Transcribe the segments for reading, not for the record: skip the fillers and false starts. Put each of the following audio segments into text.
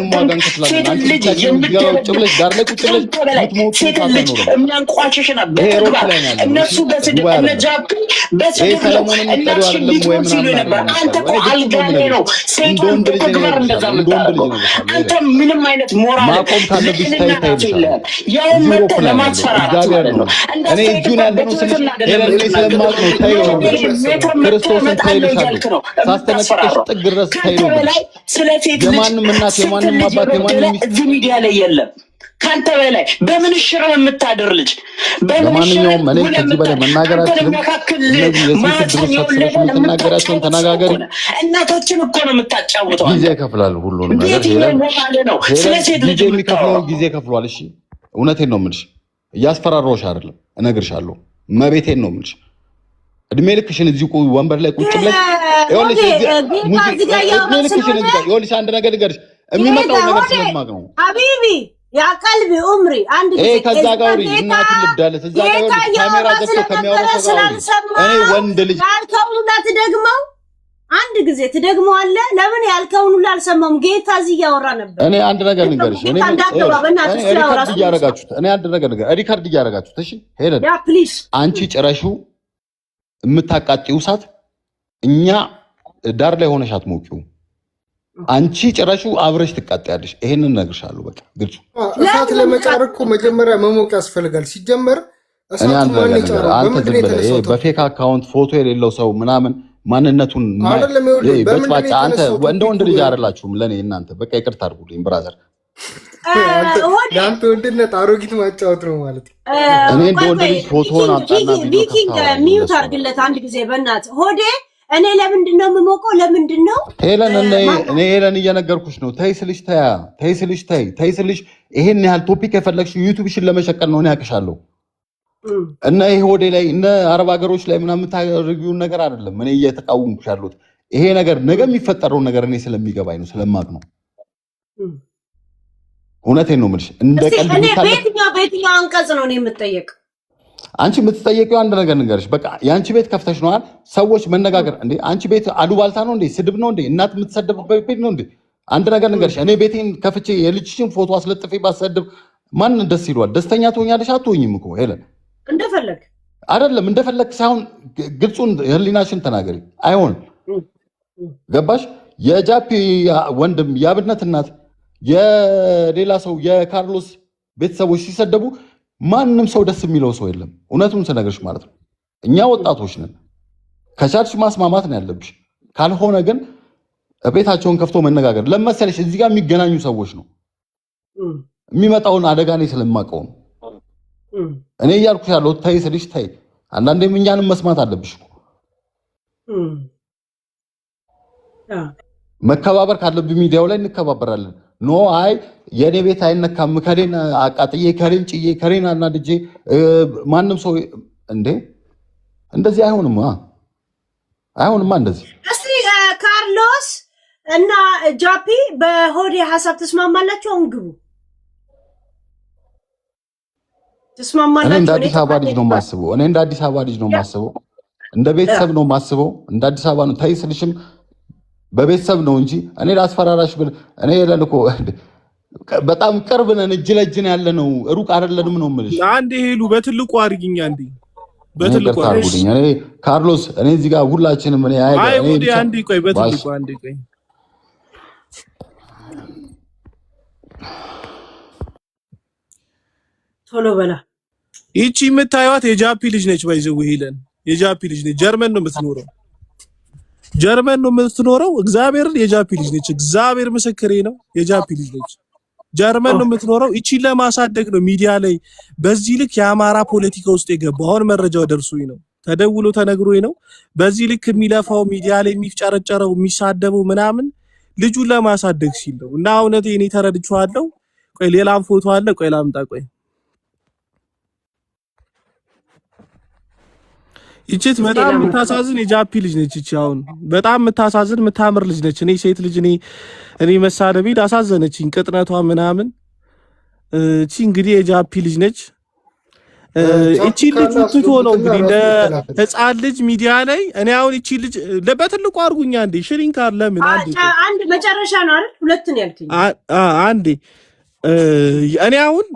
ሁላችንም ዋጋ እንከፍላለን። አንቺ ብቻሽን ቁጭ ብለሽ ዳር ላይ ቁጭ ብለሽ የምትሞቱ ታሳኖ የሚያንቋሽሽና በተግባር እነሱ በስድብ እነጃብ በስድብ እነሱ ሊትሞት ሲሉ ነበር። አንተ እኮ አልጋኔ ነው ሴቶን በተግባር እንደዛ የምታደርገው አንተ ምንም አይነት ሞራል ማቆም ካለብሽ የለም። ያውን መጥተህ ለማስፈራራት ማለት ነው። እኔ እጁን ያለነው ስለማቅ ነው። ታይው ክርስቶስን ታይልሻለሁ ሳስተነቅሽ ጥግ ድረስ ታይው የማንም እናት የማንም አባት የማንም እዚህ ሚዲያ ላይ የለም ካንተ በላይ በምን ሽረህ የምታደር ልጅ በማንኛውም እኔ ከዚህ በላይ መናገራችን እነዚህ የሴት ድርሰት ስለሽ የምትናገራቸውን ተናጋገሪ እናቶችን እኮ ነው የምታጫውተው። ጊዜ ይከፍላል ሁሉንም ነገር ነው ስለ ሴት ልጅ የሚከፍለው ጊዜ ከፍሏል። እሺ እውነቴን ነው የምልሽ፣ እያስፈራራሁሽ አይደለም፣ እነግርሻለሁ። መቤቴን ነው የምልሽ። እድሜ ልክሽን እዚህ ወንበር ላይ ቁጭ ብለሽ ይኸውልሽ አንድ ነገር ልንገርሽ፣ የሚመጣው ነገር ስለማቅ ነው ሀቢቢ ያ ቀልቢ ኡምሪ አንድ ጊዜ ከዛ ጋር እናት ልብዳለች እዛ ጋር ካሜራ ገብቶ ከሚያወራው ሰው እኔ ወንድ ልጅ ያልከውና ትደግመው አንድ ጊዜ ትደግመዋለህ። ለምን ያልከውን ሁሉ አልሰማም? ጌታ እዚህ ያወራ ነበር። እኔ አንድ ነገር ልንገርሽ፣ እኔ ሪካርድ እያረጋችሁት እሺ ሄለን ያ ፕሊዝ አንቺ ጭራሹ የምታቃጥዩ እሳት እኛ ዳር ላይ ሆነሽ አትሞቂው። አንቺ ጭራሹ አብረሽ ትቃጠያለሽ። ይሄንን እነግርሻለሁ። በቃ ግልጹ እሳት ለመጫር እኮ መጀመሪያ መሞቅ ያስፈልጋል። ሲጀመር እሳት አንተ ዝም ብለህ በፌክ አካውንት ፎቶ የሌለው ሰው ምናምን ማንነቱን በጭባጫ አንተ እንደ ወንድ ልጅ አይደላችሁም ለኔ እናንተ። በቃ ይቅርታ አድርጉልኝ ብራዘር። ያንተ ወንድነት አሮጊት ማጫወት ነው ማለት ነው። እኔ እንደ ወንድ ልጅ ፎቶውን አጣና ቪኪንግ ሚውት አድርግለት አንድ ጊዜ በእናትህ ሆዴ። እኔ ለምንድን ነው የምሞቀው? ለምንድን ነው ሄለን? እኔ ሄለን እየነገርኩሽ ነው። ተይ ስልሽ ተይ ስልሽ ይሄን ያህል ቶፒክ የፈለግሽ ዩቲዩብሽን ለመሸቀል ነው። እኔ ያቅሻለሁ እና ይሄ ሆዴ ላይ እነ አረብ ሀገሮች ላይ ምናምን የምታደርጊውን ነገር አይደለም እኔ እየተቃወምኩሽ ያለሁት። ይሄ ነገር ነገ የሚፈጠረውን ነገር እኔ ስለሚገባኝ ነው፣ ስለማቅ ነው። እውነቴን ነው የምልሽ። እንደ ቀልድ በየትኛው አንቀጽ ነው እኔ የምጠየቅ? አንቺ የምትጠየቂው አንድ ነገር ንገርሽ። በቃ የአንቺ ቤት ከፍተሽ ነዋል ሰዎች መነጋገር እንዴ? አንቺ ቤት አሉባልታ ነው እንዴ? ስድብ ነው እንዴ? እናት የምትሰደብበት ቤት ነው እንዴ? አንድ ነገር ንገርሽ። እኔ ቤቴን ከፍቼ የልጅሽን ፎቶ አስለጥፌ ባሰድብ ማን ደስ ይሏል? ደስተኛ ትሆኛለሽ? አትሆኝም እኮ ሄለን። እንደፈለግ አይደለም እንደፈለግ ሳይሆን ግልጹን ህሊናሽን ተናገሪ። አይሆን ገባሽ? የጃፒ ወንድም የአብነት እናት የሌላ ሰው የካርሎስ ቤተሰቦች ሲሰደቡ ማንም ሰው ደስ የሚለው ሰው የለም። እውነቱን ስነግርሽ ማለት ነው። እኛ ወጣቶች ነን። ከቻልሽ ማስማማት ነው ያለብሽ። ካልሆነ ግን ቤታቸውን ከፍቶ መነጋገር ለመሰለሽ እዚህ ጋር የሚገናኙ ሰዎች ነው የሚመጣውን አደጋ እኔ ስለማውቀው ነው። እኔ እያልኩሽ ያለው ተይ ስልሽ ተይ። አንዳንዴም እኛንም መስማት አለብሽ። መከባበር ካለብኝ ሚዲያው ላይ እንከባበራለን። ኖ አይ የኔ ቤት አይነካም፣ ከሌን አቃጥዬ ከሌን ጭዬ ከሌን አናድጄ ማንም ሰው እንዴ እንደዚህ አይሆንማ፣ አይሆንማ እንደዚህ። እስቲ ካርሎስ እና ጃፒ በሆዴ ሀሳብ ተስማማላችሁ? አሁን ግቡ ተስማማላችሁ? እኔ እንደ አዲስ አበባ ልጅ ነው የማስበው። እንደ ቤተሰብ ነው የማስበው። እንደ አዲስ አበባ ነው። ታይ ስልሽም በቤተሰብ ነው እንጂ እኔ ላስፈራራሽ ብል እኔ ለልኮ በጣም ቅርብ ነን፣ እጅ ለእጅ ያለ ነው፣ ሩቅ አይደለንም ነው የምልሽ። አንዴ ሄሉ በትልቁ አድርጊኝ፣ አንዴ በትልቁ አድርጉልኝ። እኔ ካርሎስ እኔ እዚህ ጋር ሁላችንም እኔ አንዴ ቆይ፣ በትልቁ አንዴ ቆይ። ቶሎ በላ። ይቺ የምታዩት የጃፒ ልጅ ነች። ባይዘው ሄለን የጃፒ ልጅ ነች። ጀርመን ነው የምትኖረው። እግዚአብሔርን የጃፒ ልጅ ነች። እግዚአብሔር ምስክሬ ነው። የጃፒ ልጅ ነች። ጀርመን ነው የምትኖረው። እቺን ለማሳደግ ነው ሚዲያ ላይ በዚህ ልክ የአማራ ፖለቲካ ውስጥ የገባው። አሁን መረጃው ደርሶኝ ነው፣ ተደውሎ ተነግሮኝ ነው። በዚህ ልክ የሚለፋው ሚዲያ ላይ የሚፍጨረጨረው የሚሳደበው ምናምን ልጁን ለማሳደግ ሲል ነው። እና እውነቴ እኔ ተረድቼዋለሁ። ቆይ ሌላም ፎቶ አለ። ቆይ ላምጣ። ቆይ ይቺት በጣም የምታሳዝን የጃፒ ልጅ ነች። እቺ አሁን በጣም የምታሳዝን የምታምር ልጅ ነች። እኔ ሴት ልጅ እኔ መሳደብ አሳዘነችኝ፣ ቅጥነቷ ምናምን። እቺ እንግዲህ የጃፒ ልጅ ነች። እቺ ልጅ ትቶ ነው እንግዲህ እንደ ህፃን ልጅ ሚዲያ ላይ እኔ አሁን እቺ ልጅ በትልቁ አርጉኛ እንዴ ሽሪንክ ለምን አንድ መጨረሻ ነው አይደል? ሁለት ነው ያልከኝ። አንዴ እኔ አሁን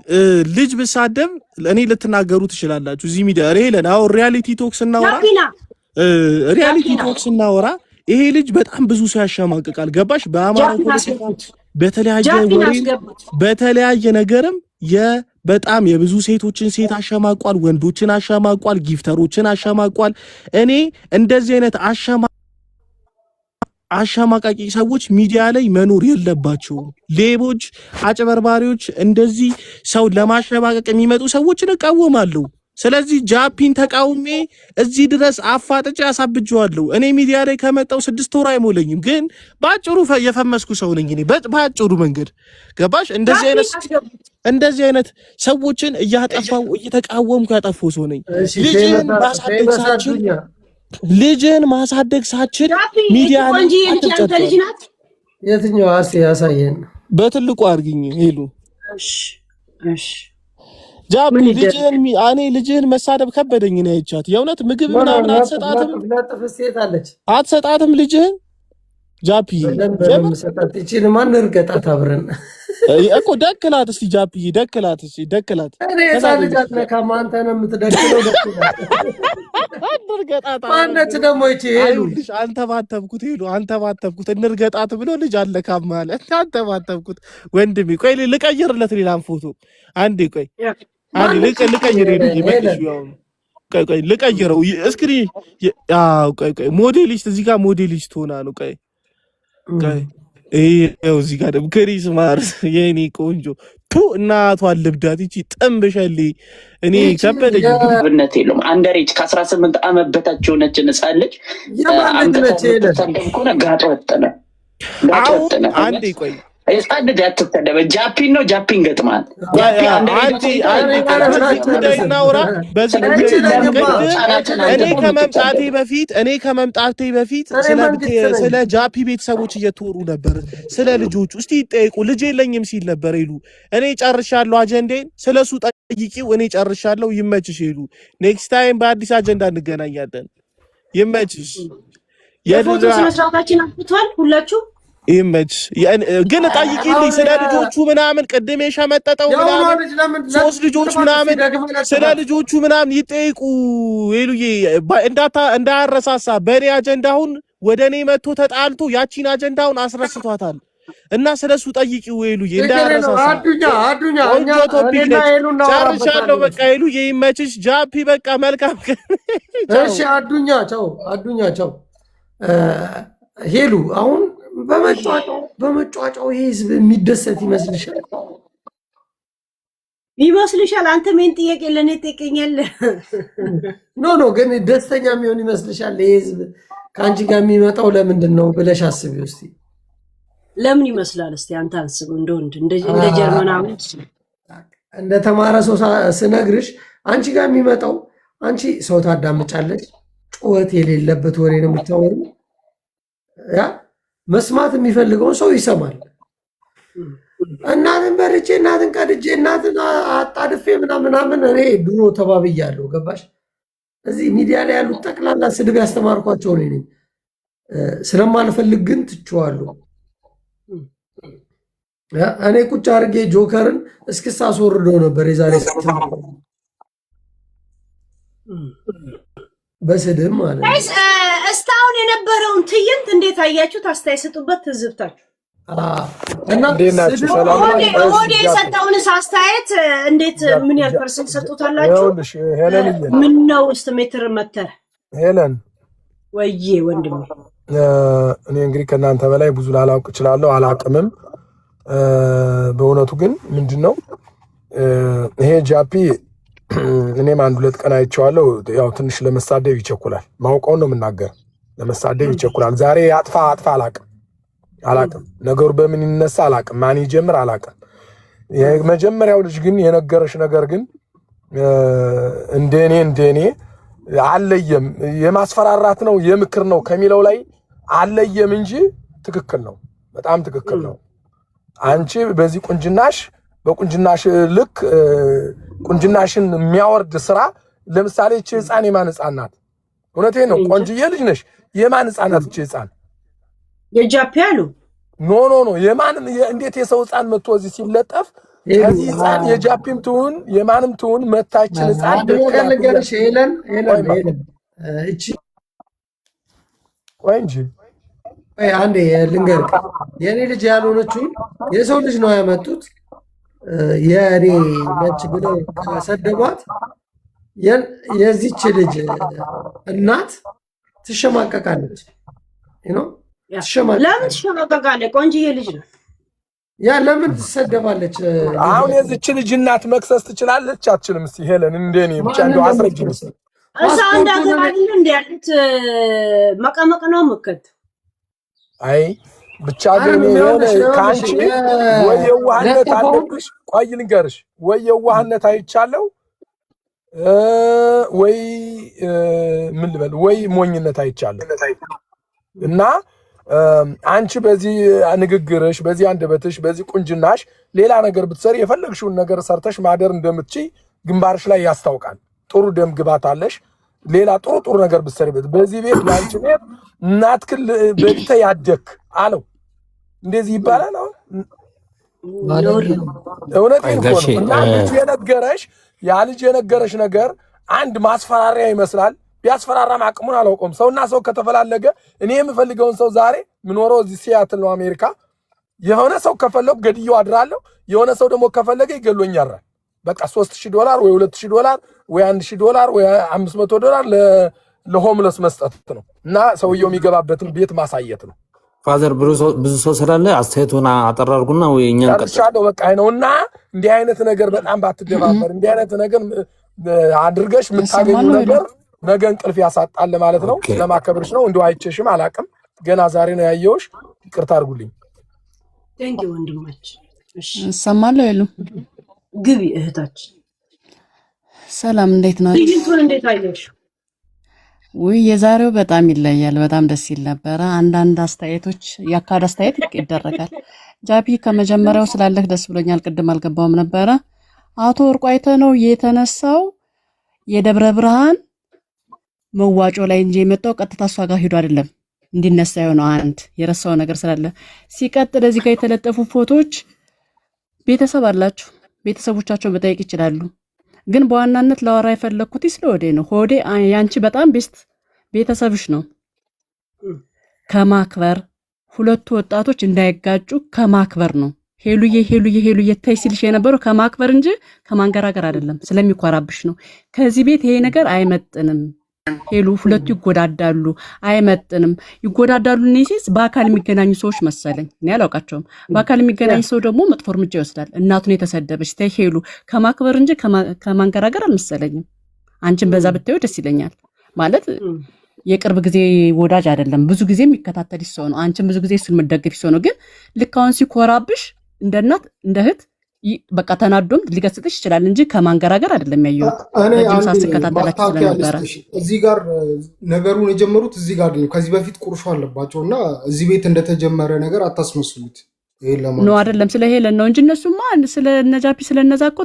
ልጅ ብሳደብ እኔ ልትናገሩ ትችላላችሁ እዚህ ሚዲያ ሬለን አሁን ሪያሊቲ ቶክስ እናወራ ይሄ ልጅ በጣም ብዙ ሰው ያሸማቅቃል። ገባሽ? በአማራ ፖለቲካ በተለያየ ነገርም በጣም የብዙ ሴቶችን ሴት አሸማቋል፣ ወንዶችን አሸማቋል፣ ጊፍተሮችን አሸማቋል። እኔ እንደዚህ አይነት አሸማቃቂ ሰዎች ሚዲያ ላይ መኖር የለባቸውም። ሌቦች፣ አጭበርባሪዎች፣ እንደዚህ ሰው ለማሸማቀቅ የሚመጡ ሰዎችን እቃወማለሁ። ስለዚህ ጃፒን ተቃውሜ እዚህ ድረስ አፋጥጬ አሳብጀዋለሁ። እኔ ሚዲያ ላይ ከመጣው 6 ወር አይሞለኝም፣ ግን ባጭሩ የፈመስኩ ሰው ነኝ እኔ ባጭሩ መንገድ ገባሽ? እንደዚህ አይነት ሰዎችን እየተቃወምኩ ያጠፋው ሰው ነኝ። ልጅን ማሳደግ ሳችል ሚዲያ ላይ የትኛው አርሲ ያሳየን በትልቁ አርግኝ ሄሉ ጃፒ ልጅህን መሳደብ ከበደኝ ነው ያቻት። የእውነት ምግብ ምናምን አትሰጣትም ልጅህን ጃፒ ማን እርገጣት አብረን እኮ ደክላት እስቲ ጃፒ ደክላት አንተ ነው የምትደክለው። ማነች ደግሞ ይቺ ልጅ አንተባተብኩት እንርገጣት ብሎ ልጅ አለካም ማለት አንተባተብኩት። ወንድሜ ቆይ ልቀይርለት ሌላም ፎቶ አንዴ ቆይ ልቀይረው እስክሪ ቆይ ሞዴሊስት እዚህ ጋር ሞዴሊስት ሆና ነው። ቆይ ይሄው እዚህ ጋር ደግሞ ክሪስማስ የኔ ቆንጆ እናቷን ልብዳት ይቺ ጥምብሸሌ እኔ ከበደኝ። ብነት የለውም አንደሬጅ ከ18 ዓመት በታች የሆነች ህፃን ልጅ ጋጥ ወጥነ አንዴ ቆይ ህፃን ልጅ አትተደበ ጃፒን ነው ጃፒን ገጥማል። እኔ ከመምጣቴ በፊት ስለ ጃፒ ቤተሰቦች እየተወሩ ነበር። ስለ ልጆቹ እስቲ ይጠይቁ ልጅ የለኝም ሲል ነበር ይሉ። እኔ ጨርሻለሁ አጀንዳዬን፣ ስለሱ ጠይቂው። እኔ ጨርሻለሁ። ይመችሽ ይሉ። ኔክስት ታይም በአዲስ አጀንዳ እንገናኛለን። ይመችሽ። የፎቶ ስነ ስርዓታችን አጥቷል ሁላችሁ ኢሜጅ ግን ጠይቂልኝ ስለ ልጆቹ ምናምን ቅድም የሸመጠጠው ምናምን 3 ልጆች ምናምን ስለ ልጆቹ ምናምን ይጠይቁ ሄሉዬ። እንዳያረሳሳ በእኔ አጀንዳውን ወደ እኔ መጥቶ ተጣልቶ ያቺን አጀንዳውን አስረስቷታል እና ስለሱ ጠይቂው ሄሉዬ። እንዳያረሳሳ አዱኛ ጨርሻለሁ። በቃ ሄሉዬ ይመችሽ። ጃፒ በቃ መልካም። እሺ አዱኛ ቻው ሄሉ አሁን በመጫወጫው ይሄ ህዝብ የሚደሰት ይመስልሻል? አንተ ምን ጥያቄ ለኔ ትጠይቀኛለህ? ኖ ግን ደስተኛ የሚሆን ይመስልሻል? ይሄ ህዝብ ከአንቺ ጋር የሚመጣው ለምንድን ነው ብለሽ አስቢው እስቲ። ለምን ይመስላል? እስቲ አንተ አስብ። እንደ ጀርመናዊ እንደ ተማረ ሰው ስነግርሽ አንቺ ጋር የሚመጣው አንቺ ሰው ታዳምጫለሽ፣ ጩኸት የሌለበት ወሬ ነው የምታወሪው። መስማት የሚፈልገውን ሰው ይሰማል። እናትን በርቼ እናትን ቀድጄ እናትን አጣድፌ ምናምን እኔ ድሮ ተባብያለሁ። ገባሽ? እዚህ ሚዲያ ላይ ያሉት ጠቅላላ ስድብ ያስተማርኳቸው እኔ ነኝ። ስለማልፈልግ ግን ትቼዋለሁ። እኔ ቁጭ አድርጌ ጆከርን እስክስ አስወርደው ነበር የዛሬ በስድብ ማለት ነው። እስካሁን የነበረውን ትዕይንት እንዴት አያችሁት? አስተያየት ስጡበት። ትዝብታችሁ እና ሆዴ የሰጠውንስ አስተያየት እንዴት ምን ያህል ፐርሰንት ሰጡታላችሁ? ምን ነው እስቲ ሜትር መተር ሄለን ወይዬ ወንድሜ፣ እኔ እንግዲህ ከእናንተ በላይ ብዙ ላላውቅ እችላለሁ፣ አላቅምም። በእውነቱ ግን ምንድነው ይሄ ጃፒ እኔም 1-2 ቀን አይቼዋለሁ። ያው ትንሽ ለመሳደብ ይቸኩላል። ማውቀውን ነው የምናገር። ለመሳደብ ይቸኩላል። ዛሬ አጥፋ አላቅም። ነገሩ በምን ይነሳ አላቅም። ማን ይጀምር አላቅም። የመጀመሪያው ልጅ ግን የነገረሽ ነገር ግን እንደኔ አለየም። የማስፈራራት ነው የምክር ነው ከሚለው ላይ አለየም እንጂ ትክክል ነው። በጣም ትክክል ነው። አንቺ በዚህ በቁንጅናሽ ልክ ቁንጅናሽን የሚያወርድ ስራ ለምሳሌ እቺ ህፃን የማን ህፃን ናት? እውነቴን ነው። ቆንጅዬ ልጅ ነሽ። የማን ህፃን ናት እቺ ህፃን? የጃፒ አሉ ኖ የማንም እንዴት የሰው ህፃን መጥቶ እዚህ ሲለጠፍ ከዚህ ህፃን የጃፒም ትሁን የማንም ትሁን መታችን ህፃን ደቀለገርሽ ሄለን እቺ ወይ እንጂ አንዴ ልንገርህ፣ የኔ ልጅ ያልሆነችው የሰው ልጅ ነው ያመጡት። የኔ ነች ብለው ከሰደቧት የዚች ልጅ እናት ትሸማቀቃለች። ለምን ትሸማቀቃለች? ቆንጆዬ ልጅ ነው። ያ ለምን ትሰደባለች? አሁን የዚች ልጅ እናት መክሰስ ትችላለች አትችልም? እስኪ ሄለን እንደኔ ብቻ እንደው አስረጅኝ። እሷ እንዳገባኝ እንደ ያሉት መቀመቅ ነው ምከት አይ ብቻ ግን የሆነ ካንቺ ወይ የዋህነት አለብሽ። ቆይ ልንገርሽ፣ ወይ የዋህነት አይቻለው ወይ ምን ልበል ወይ ሞኝነት አይቻለው። እና አንቺ በዚህ ንግግርሽ፣ በዚህ አንደበትሽ፣ በዚህ ቁንጅናሽ ሌላ ነገር ብትሰሪ የፈለግሽውን ነገር ሰርተሽ ማደር እንደምትችይ ግንባርሽ ላይ ያስታውቃል። ጥሩ ደም ግባት አለሽ። ሌላ ጥሩ ነገር ብትሰሪበት በዚህ ቤት ላንቺ ቤት እናትክል በልተ ያደክ አለው እንደዚህ ይባላል። አሁን እውነቴን እኮ ነው። እና ልጅ የነገረሽ ያ ልጅ የነገረሽ ነገር አንድ ማስፈራሪያ ይመስላል። ቢያስፈራራም አቅሙን አላውቀውም። ሰውና ሰው ከተፈላለገ እኔ የምፈልገውን ሰው ዛሬ ምኖረው እዚህ ሲያትል ነው አሜሪካ። የሆነ ሰው ከፈለኩ ገድዬው አድራለሁ። የሆነ ሰው ደግሞ ከፈለገ ይገሎኛል። በቃ $3000 ወይ $2000 ወይ $1000 ወይ $500 ለሆምለስ መስጠት ነው። እና ሰውየው የሚገባበትን ቤት ማሳየት ነው። ፋዘር ብዙ ሰው ስላለ አስተያየቱን አጠራርጉና ወይ እኛን ቀጥቻለሁ። በቃ ነውና እንዲህ አይነት ነገር በጣም ባትደባበር፣ እንዲህ አይነት ነገር አድርገሽ የምታገኙ ነገር ነገ እንቅልፍ ያሳጣል ማለት ነው። ለማከብርሽ ነው። እንደው አይቼሽም አላቅም። ገና ዛሬ ነው ያየሁሽ። ይቅርታ አድርጉልኝ። ቴንክ ዩ ወንድማችን። እሺ ሰማለሁ ይሉ ግቢ እህታችን። ሰላም እንዴት ናችሁ? ልጅቱን እንዴት አየሽ? ውይ የዛሬው በጣም ይለያል። በጣም ደስ ይል ነበረ። አንዳንድ አስተያየቶች ያካድ አስተያየት ይደረጋል። ጃፒ ከመጀመሪያው ስላለህ ደስ ብሎኛል። ቅድም አልገባውም ነበረ። አቶ ወርቁ አይተህ ነው የተነሳው የደብረ ብርሃን መዋጮ ላይ እንጂ የመጣው ቀጥታ እሷ ጋር ሄዶ አይደለም እንዲነሳ የሆነው። አንድ የረሳው ነገር ስላለ ሲቀጥል እዚህ ጋር የተለጠፉ ፎቶዎች ቤተሰብ አላችሁ፣ ቤተሰቦቻቸውን መጠየቅ ይችላሉ። ግን በዋናነት ላወራ የፈለኩት ስለ ሆዴ ነው። ሆዴ ያንቺ በጣም ቤተሰብሽ ነው። ከማክበር ሁለቱ ወጣቶች እንዳይጋጩ ከማክበር ነው። ሄሉዬ ታይ ሲልሽ የነበረው ከማክበር እንጂ ከማንገራገር አይደለም። ስለሚኮራብሽ ነው። ከዚህ ቤት ይሄ ነገር አይመጥንም። ሄሉ ሁለቱ ይጎዳዳሉ፣ አይመጥንም። ይጎዳዳሉ እነዚህ በአካል የሚገናኙ ሰዎች መሰለኝ። እኔ አላውቃቸውም። በአካል የሚገናኝ ሰው ደግሞ መጥፎ እርምጃ ይወስዳል። እናቱን የተሰደበች ታይ ሄሉ ከማክበር እንጂ ከማንገራገር አልመሰለኝም። አንቺን በዛ ብታዩ ደስ ይለኛል። ማለት የቅርብ ጊዜ ወዳጅ አይደለም፣ ብዙ ጊዜ የሚከታተልሽ ሰው ነው። አንቺን ብዙ ጊዜ እሱን መደገፊ ሰው ነው። ግን ልክ አሁን ሲኮራብሽ እንደ እናት እንደ እህት በቃ ተናዶም ሊገስጥሽ ይችላል እንጂ ከማንገራገር አይደለም ያየሁት። ረጅም ሰዓት ስከታተላችሁ ስለነበረ እዚህ ጋር ነገሩን የጀመሩት እዚህ ጋር ነው። ከዚህ በፊት ቁርሾ አለባቸው እና እዚህ ቤት እንደተጀመረ ነገር አታስመስሉት። ነው አይደለም ስለ ሄለን ነው እንጂ እነሱማ ስለ ነጃፒ ስለ እነዛቆ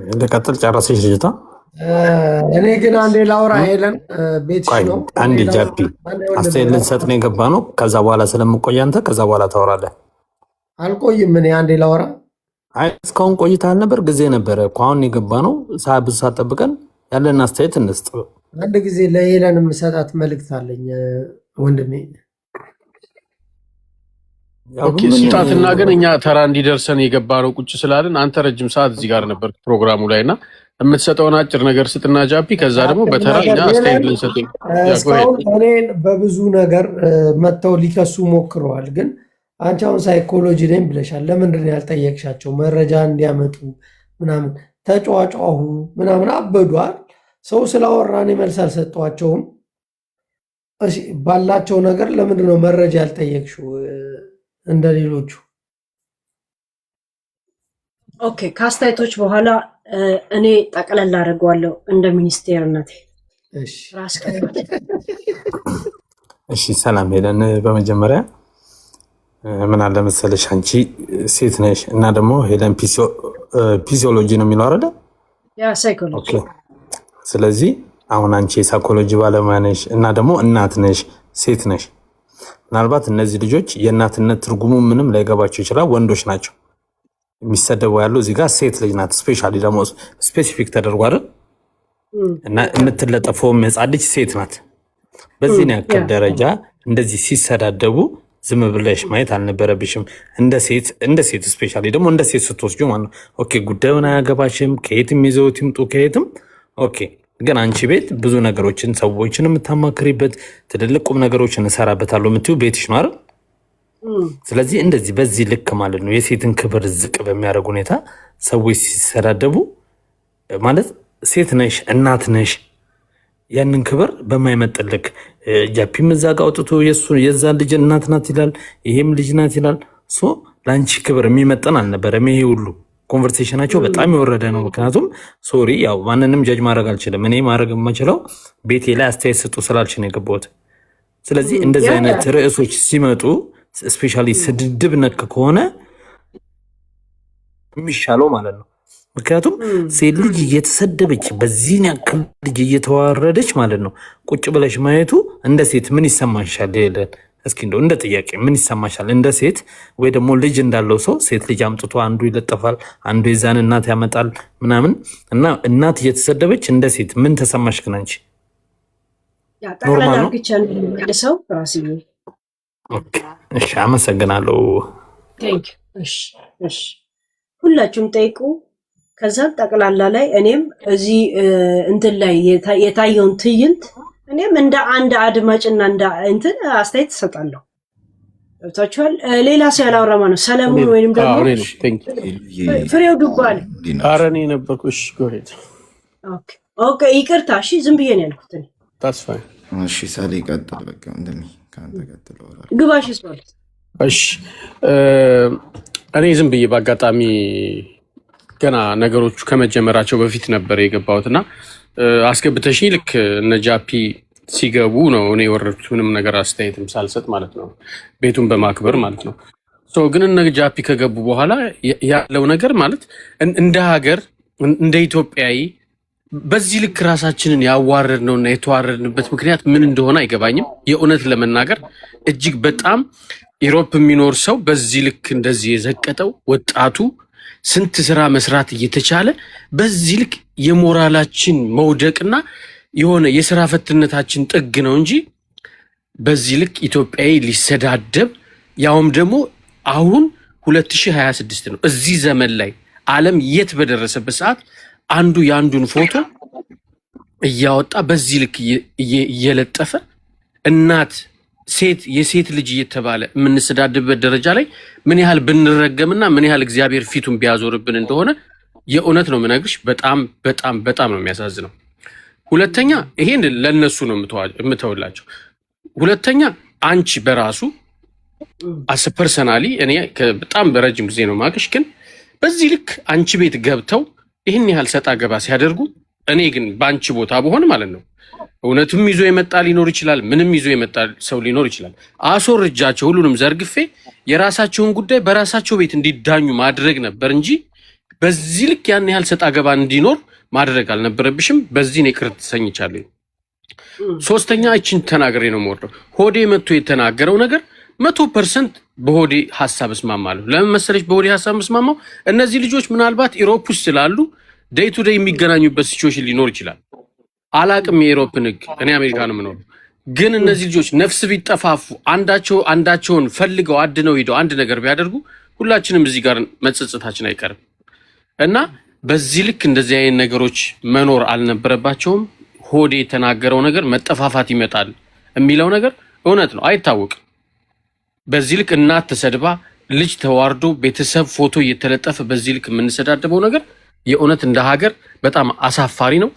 እንደቀጥል ጨረሰሽ ልጅቷ። እኔ ግን አንዴ ላውራ ሄለን ቤትሽ ነው። አንዴ ጃፒ አስተያየት ልንሰጥ ነው የገባ ነው። ከዛ በኋላ ስለምቆይ አንተ ከዛ በኋላ ታወራለህ። አልቆይም። እኔ አንዴ ላውራ። አይ እስካሁን ቆይተሃል ነበር፣ ጊዜ ነበረ እኮ አሁን የገባ ነው። ብዙ ሰዓት ጠብቀን ያለን አስተያየት እንስጥ። አንድ ጊዜ ለሄለን የምሰጣት መልእክት አለኝ ወንድሜ። ኦኬ ስጣትና ግን እኛ ተራ እንዲደርሰን የገባ ነው ቁጭ ስላልን አንተ ረጅም ሰዓት እዚህ ጋር ነበር ፕሮግራሙ ላይና የምትሰጠውን አጭር ነገር ስጥና ጃፒ፣ ከዛ ደግሞ በተራ እኛ አስተያየት ልንሰጥ። እኔን በብዙ ነገር መጥተው ሊከሱ ሞክረዋል። ግን አንቺ አሁን ሳይኮሎጂ ነኝ ብለሻል። ለምንድን ነው ያልጠየቅሻቸው? መረጃ እንዲያመጡ ምናምን ተጫዋጫሁ ምናምን አበዷል። ሰው ስላወራ እኔ መልስ አልሰጠኋቸውም። እሺ ባላቸው ነገር ለምንድን ነው መረጃ ያልጠየቅሽው እንደ ሌሎቹ? ኦኬ ከአስተያየቶች በኋላ እኔ ጠቅለል አደርገዋለሁ እንደ ሚኒስቴርነቴ። እሺ ሰላም ሄለን፣ በመጀመሪያ ምን አለ መሰለሽ አንቺ ሴት ነሽ እና ደግሞ ሄለን ፊዚዮሎጂ ነው የሚለው አይደል? ያ ሳይኮሎጂ። ስለዚህ አሁን አንቺ የሳይኮሎጂ ባለሙያ ነሽ እና ደግሞ እናት ነሽ፣ ሴት ነሽ። ምናልባት እነዚህ ልጆች የእናትነት ትርጉሙ ምንም ላይገባቸው ይችላል። ወንዶች ናቸው የሚሰደበው ያለው እዚህ ጋር ሴት ልጅ ናት። ስፔሻሊ ደግሞ ስፔሲፊክ ተደርጎ አይደል እና የምትለጠፈው ሕፃን ልጅ ሴት ናት። በዚህ ያክል ደረጃ እንደዚህ ሲሰዳደቡ ዝም ብለሽ ማየት አልነበረብሽም። እንደ ሴት ስፔሻሊ ደግሞ እንደ ሴት ስትወስጁ ማለት ነው። ኦኬ ጉዳዩን አያገባሽም፣ ከየትም ይዘውት ይምጡ ከየትም። ኦኬ ግን አንቺ ቤት ብዙ ነገሮችን ሰዎችን የምታማክሪበት ትልልቅ ቁም ነገሮችን እሰራበታለሁ የምትይው ቤትሽ ነው አይደል? ስለዚህ እንደዚህ በዚህ ልክ ማለት ነው የሴትን ክብር ዝቅ በሚያደርግ ሁኔታ ሰዎች ሲሰዳደቡ ማለት ሴት ነሽ እናት ነሽ ያንን ክብር በማይመጥልክ ጃፒም እዛ ጋር አውጥቶ የዛ ልጅ እናት ናት ይላል፣ ይሄም ልጅ ናት ይላል። ሶ ለአንቺ ክብር የሚመጠን አልነበረም። ይሄ ሁሉ ኮንቨርሴሽናቸው በጣም የወረደ ነው። ምክንያቱም ሶሪ ያው ማንንም ጀጅ ማድረግ አልችልም። እኔ ማድረግ የምችለው ቤቴ ላይ አስተያየት ስጡ ስላልሽ ነው የገባሁት። ስለዚህ እንደዚህ አይነት ርዕሶች ሲመጡ ስፔሻሊ ስድድብ ነክ ከሆነ የሚሻለው ማለት ነው። ምክንያቱም ሴት ልጅ እየተሰደበች በዚህ ያክል ልጅ እየተዋረደች ማለት ነው ቁጭ ብለሽ ማየቱ እንደ ሴት ምን ይሰማሻል? ይለን እስኪ እንደው እንደ ጥያቄ ምን ይሰማሻል እንደ ሴት? ወይ ደግሞ ልጅ እንዳለው ሰው ሴት ልጅ አምጥቶ አንዱ ይለጠፋል፣ አንዱ የዛን እናት ያመጣል ምናምን እና እናት እየተሰደበች እንደ ሴት ምን ተሰማሽ ግን አንቺ? ኖርማል ነው? እሺ አመሰግናለሁ። ሁላችሁም ጠይቁ። ከዛም ጠቅላላ ላይ እኔም እዚህ እንትን ላይ የታየውን ትዕይንት እኔም እንደ አንድ አድማጭና እንደ እንትን አስተያየት እሰጣለሁ። ገብታችኋል? ሌላ ሰው ያላወራማ ነው ሰለሞን ወይንም ደግሞ ፍሬው ዱባል አረኔ ነበርኩ። እሺ ጎሄድ ኦኬ ይቅርታ። እሺ ዝም ብዬ ነው ያልኩት እኔ። ታስ ፋይን። እሺ ሳሊ ቀጥል። በቃ ካንተ ቀጥል ወራል ግባሽ ይስባል። እሺ እኔ ዝም ብዬ በአጋጣሚ ገና ነገሮቹ ከመጀመራቸው በፊት ነበር የገባሁትና አስገብተሽ ልክ እነ ጃፒ ሲገቡ ነው እኔ የወረድኩት። ምንም ነገር አስተያየትም ሳልሰጥ ማለት ነው፣ ቤቱን በማክበር ማለት ነው። ግን እነ ጃፒ ከገቡ በኋላ ያለው ነገር ማለት እንደ ሀገር እንደ ኢትዮጵያዊ በዚህ ልክ ራሳችንን ያዋረድነውና የተዋረድንበት ምክንያት ምን እንደሆነ አይገባኝም። የእውነት ለመናገር እጅግ በጣም ኢሮፕ የሚኖር ሰው በዚህ ልክ እንደዚህ የዘቀጠው ወጣቱ ስንት ስራ መስራት እየተቻለ በዚህ ልክ የሞራላችን መውደቅና የሆነ የስራ ፈትነታችን ጥግ ነው እንጂ በዚህ ልክ ኢትዮጵያዊ ሊሰዳደብ ያውም ደግሞ አሁን 2026 ነው። እዚህ ዘመን ላይ ዓለም የት በደረሰበት ሰዓት አንዱ የአንዱን ፎቶ እያወጣ በዚህ ልክ እየለጠፈ እናት የሴት ልጅ እየተባለ የምንሰዳድብበት ደረጃ ላይ ምን ያህል ብንረገምና ምን ያህል እግዚአብሔር ፊቱን ቢያዞርብን እንደሆነ የእውነት ነው የምነግርሽ። በጣም በጣም በጣም ነው የሚያሳዝነው። ሁለተኛ ይሄን ለነሱ ነው የምተውላቸው። ሁለተኛ አንቺ በራሱ አስ ፐርሰናሊ እኔ በጣም በረጅም ጊዜ ነው ማቅሽ፣ ግን በዚህ ልክ አንቺ ቤት ገብተው ይህን ያህል ሰጣ ገባ ሲያደርጉ እኔ ግን በአንቺ ቦታ በሆን ማለት ነው እውነትም ይዞ የመጣ ሊኖር ይችላል፣ ምንም ይዞ የመጣ ሰው ሊኖር ይችላል። አስወርጃቸው ሁሉንም ዘርግፌ የራሳቸውን ጉዳይ በራሳቸው ቤት እንዲዳኙ ማድረግ ነበር እንጂ በዚህ ልክ ያን ያህል ሰጣ ገባ እንዲኖር ማድረግ አልነበረብሽም። በዚህ ነው ይቅር ተሰኝቻለሁ። ሶስተኛ እቺን ተናግሬ ነው የምወርደው። ሆዴ መጥቶ የተናገረው ነገር 100% በሆዴ ሐሳብ እስማማለሁ። ለምን መሰለሽ በሆዴ ሐሳብ እስማማው? እነዚህ ልጆች ምናልባት ኢሮፕ ውስጥ ስላሉ ዴይ ቱ ዴይ የሚገናኙበት ሲቹዌሽን ሊኖር ይችላል። አላቅም የኢሮፕን ሕግ፣ እኔ አሜሪካ ነው የምኖረው። ግን እነዚህ ልጆች ነፍስ ቢጠፋፉ አንዳቸውን ፈልገው አድነው ሄደው አንድ ነገር ቢያደርጉ ሁላችንም እዚህ ጋር መጸጸታችን አይቀርም እና በዚህ ልክ እንደዚህ አይነት ነገሮች መኖር አልነበረባቸውም። ሆዴ የተናገረው ነገር መጠፋፋት ይመጣል የሚለው ነገር እውነት ነው፣ አይታወቅም። በዚህ ልክ እናት ተሰድባ ልጅ ተዋርዶ ቤተሰብ ፎቶ እየተለጠፈ በዚህ ልክ የምንሰዳደበው ነገር የእውነት እንደ ሀገር በጣም አሳፋሪ ነው።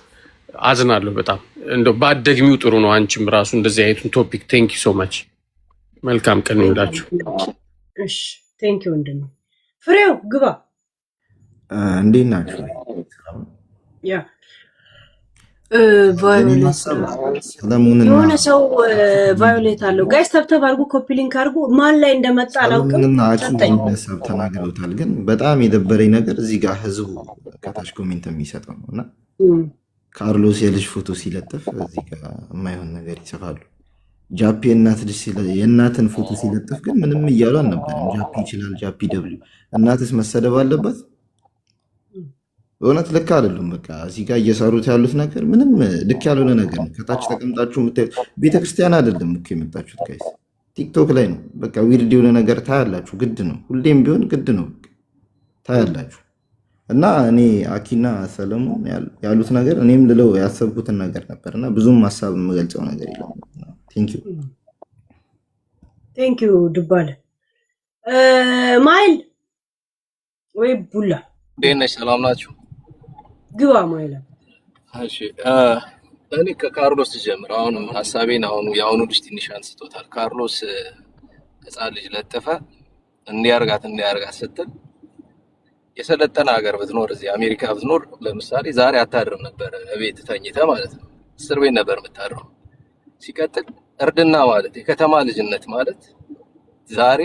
አዝናለሁ በጣም እንደው ባደግሚው ጥሩ ነው። አንቺም ራሱ እንደዚህ አይነቱን ቶፒክ ቴንክ ዩ ሶ ማች። መልካም ቀን ይሁንላችሁ። እሺ ቴንክ ዩ ወንድም ፍሬው ግባ። እንዴት ናችሁ? ያ ቫዮሌት ሰለሞንና የሆነ ሰው ቫዮሌት አለው። ጋይስ ተብተብ አድርጉ፣ ኮፒ ሊንክ አድርጉ። ማን ላይ እንደመጣ አላውቅም። ሰለሞንና አኪ ሰጠኝ። ግለሰብ ተናግረውታል። ግን በጣም የደበረኝ ነገር እዚህ ጋር ህዝቡ ከታች ኮሜንት የሚሰጠው ነው እና ካርሎስ የልጅ ፎቶ ሲለጥፍ እዚህ ጋር የማይሆን ነገር ይጽፋሉ። ጃፒ የእናትን ፎቶ ሲለጥፍ ግን ምንም እያሉ አልነበረም። ጃፒ ይችላል፣ ጃፒ ደብሊው። እናትስ መሰደብ አለበት? በእውነት ልክ አይደሉም። በቃ እዚህ ጋር እየሰሩት ያሉት ነገር ምንም ልክ ያልሆነ ነገር ነው። ከታች ተቀምጣችሁ የምታዩት ቤተክርስቲያን አይደለም እኮ የመጣችሁት ጋይስ፣ ቲክቶክ ላይ ነው። በቃ ዊርድ የሆነ ነገር ታያላችሁ። ግድ ነው፣ ሁሌም ቢሆን ግድ ነው ታያላችሁ። እና እኔ አኪና ሰለሞን ያሉት ነገር እኔም ልለው ያሰብኩትን ነገር ነበር እና ብዙም ሀሳብ የምገልጸው ነገር የለም። ቴንኪዩ ዱባለ ማይል ወይ ቡላ እንዴት ነሽ? ሰላም ናችሁ? ግባ ማይል። እሺ እኔ ከካርሎስ ጀምር። አሁንም ሀሳቤን የአሁኑ ልጅ ትንሽ አንስቶታል። ካርሎስ ህፃን ልጅ ለጥፈ እንዲያርጋት ስትል የሰለጠነ ሀገር ብትኖር እዚህ አሜሪካ ብትኖር ለምሳሌ ዛሬ አታድርም ነበር፣ ቤት ተኝተ ማለት ነው። እስር ቤት ነበር የምታድረው። ሲቀጥል እርድና ማለት የከተማ ልጅነት ማለት ዛሬ